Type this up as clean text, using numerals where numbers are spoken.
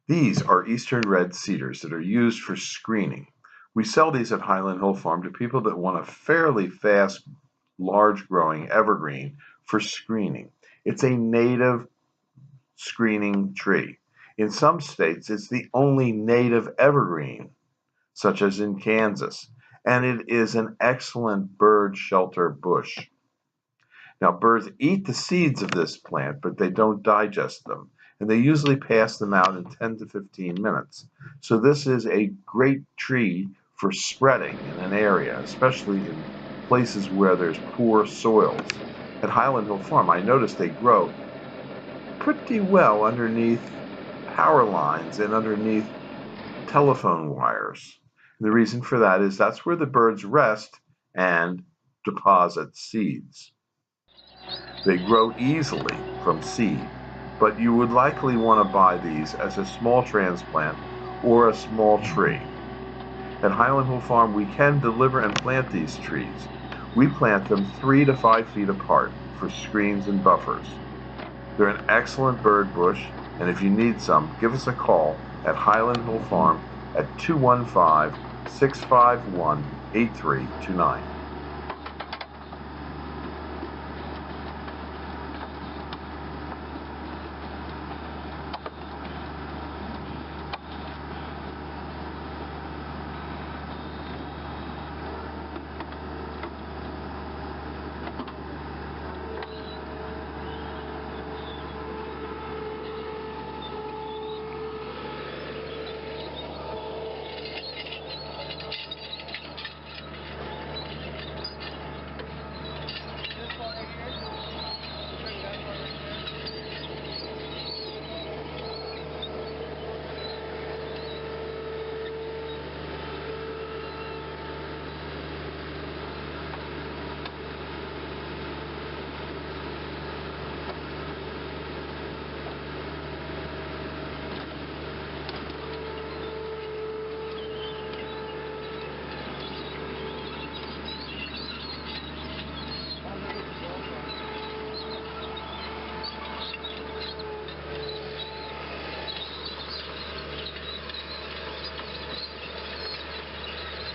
These are eastern red cedars that are used for screening. We sell these at Highland Hill Farm to people that want a fairly fast, large growing evergreen for screening. It's a native screening tree. In some states, it's the only native evergreen, such as in Kansas, and it is an excellent bird shelter bush. Now, birds eat the seeds of this plant, but they don't digest them, and they usually pass them out in 10 to 15 minutes. So this is a great tree for spreading in an area, especially in places where there's poor soils. At Highland Hill Farm, I noticed they grow pretty well underneath power lines and underneath telephone wires. And the reason for that is that's where the birds rest and deposit seeds. They grow easily from seed, but you would likely want to buy these as a small transplant or a small tree. At Highland Hill Farm, we can deliver and plant these trees. We plant them 3 to 5 feet apart for screens and buffers. They're an excellent bird bush, and if you need some, give us a call at Highland Hill Farm at 215-651-8329.